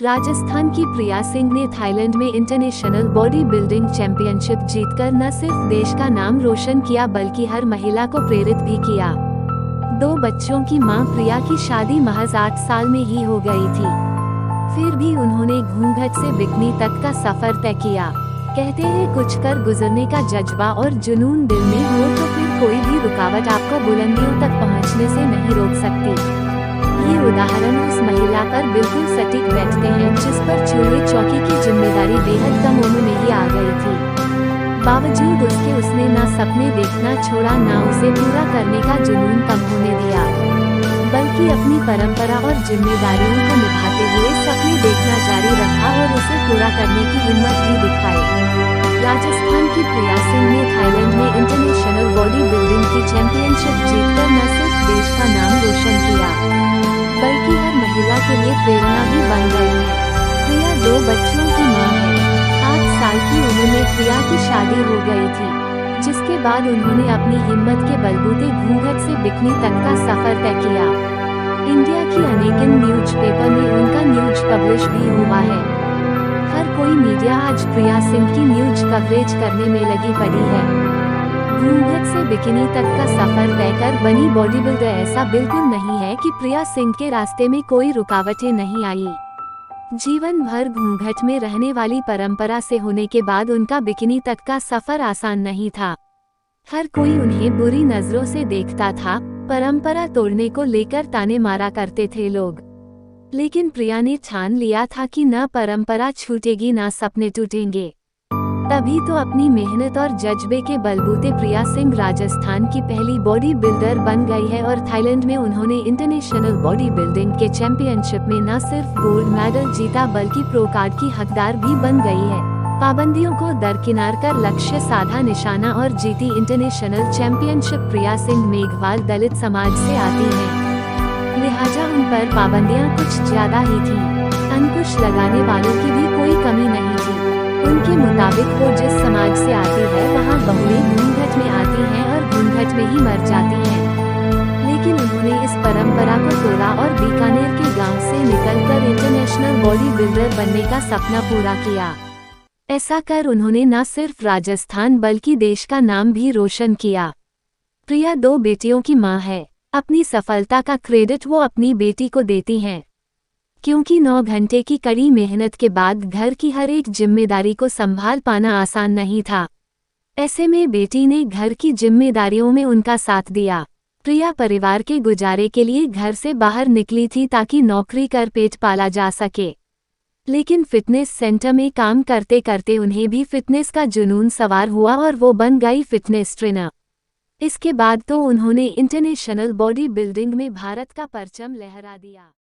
राजस्थान की प्रिया सिंह ने थाईलैंड में इंटरनेशनल बॉडी बिल्डिंग चैंपियनशिप जीतकर न सिर्फ देश का नाम रोशन किया बल्कि हर महिला को प्रेरित भी किया। 2 बच्चों की मां प्रिया की शादी महज 8 साल में ही हो गई थी। फिर भी उन्होंने घूंघट से बिकनी तक का सफर तय किया। कहते हैं कुछ कर गुजरने का जज्बा और जुनून दिल में हो तो फिर कोई भी रुकावट आपको बुलंदियों तक पहुंचने से नहीं रोक सकती। ये उदाहरण उस महिला पर बिल्कुल सटीक बैठते हैं जिस पर चूल्हे चौकी की जिम्मेदारी बेहद कम उम्र में ही आ गई थी। बावजूद उसके उसने ना सपने देखना छोड़ा, ना उसे पूरा करने का जुनून कम होने दिया, बल्कि अपनी परंपरा और जिम्मेदारियों को निभाते हुए सपने देखना जारी रखा और उसे पूरा करने की हिम्मत भी दिखाई। राजस्थान की प्रिया सिंह ने थाईलैंड में इंटरनेशनल बॉडी बिल्डिंग की चैंपियनशिप जीतकर न सिर्फ देश का नाम रोशन किया बल्कि हर महिला के लिए प्रेरणा भी बन गई है। प्रिया 2 बच्चों की मां है। 8 साल की उम्र में प्रिया की शादी हो गई थी, जिसके बाद उन्होंने अपनी हिम्मत के बलबूते घूंघट से बिकनी तक का सफर तय किया। इंडिया की अनेक न्यूज़पेपर में उनका न्यूज पब्लिश भी हुआ है। हर कोई मीडिया आज प्रिया सिंह की न्यूज कवरेज करने में लगी पड़ी है। घूंघट से बिकिनी तक का सफर तय कर बनी बॉडी बिल्डर। ऐसा बिल्कुल नहीं है कि प्रिया सिंह के रास्ते में कोई रुकावटें नहीं आई। जीवन भर घूंघट में रहने वाली परंपरा से होने के बाद उनका बिकिनी तक का सफर आसान नहीं था। हर कोई उन्हें बुरी नजरों से देखता था, परंपरा तोड़ने को लेकर ताने मारा करते थे लोग। लेकिन प्रिया ने ठान लिया था कि न परंपरा छूटेगी न सपने टूटेंगे। तभी तो अपनी मेहनत और जज्बे के बलबूते प्रिया सिंह राजस्थान की पहली बॉडी बिल्डर बन गई है और थाईलैंड में उन्होंने इंटरनेशनल बॉडी बिल्डिंग के चैंपियनशिप में न सिर्फ गोल्ड मेडल जीता बल्कि प्रो कार्ड की हकदार भी बन गई है। पाबंदियों को दरकिनार कर लक्ष्य साधा निशाना और जीती इंटरनेशनल चैंपियनशिप। प्रिया सिंह मेघवाल दलित समाज से आती है, लिहाजा उन पर पाबंदियां कुछ ज्यादा ही थी। अंकुश लगाने वालों की भी कोई कमी नहीं थी। उनके मुताबिक वो जिस समाज से आती है वहाँ बहुएं घूंघट में आती हैं और घूंघट में ही मर जाती हैं। लेकिन उन्होंने इस परंपरा को तोड़ा और बीकानेर के गांव से निकलकर इंटरनेशनल बॉडी बिल्डर बनने का सपना पूरा किया। ऐसा कर उन्होंने न सिर्फ राजस्थान बल्कि देश का नाम भी रोशन किया। प्रिया 2 बेटियों की मां है। अपनी सफलता का क्रेडिट वो अपनी बेटी को देती हैं, क्योंकि 9 घंटे की कड़ी मेहनत के बाद घर की हर एक जिम्मेदारी को संभाल पाना आसान नहीं था। ऐसे में बेटी ने घर की जिम्मेदारियों में उनका साथ दिया। प्रिया परिवार के गुजारे के लिए घर से बाहर निकली थी ताकि नौकरी कर पेट पाला जा सके। लेकिन फिटनेस सेंटर में काम करते करते उन्हें भी फिटनेस का जुनून सवार हुआ और वो बन गई फिटनेस ट्रेनर। इसके बाद तो उन्होंने इंटरनेशनल बॉडी बिल्डिंग में भारत का परचम लहरा दिया।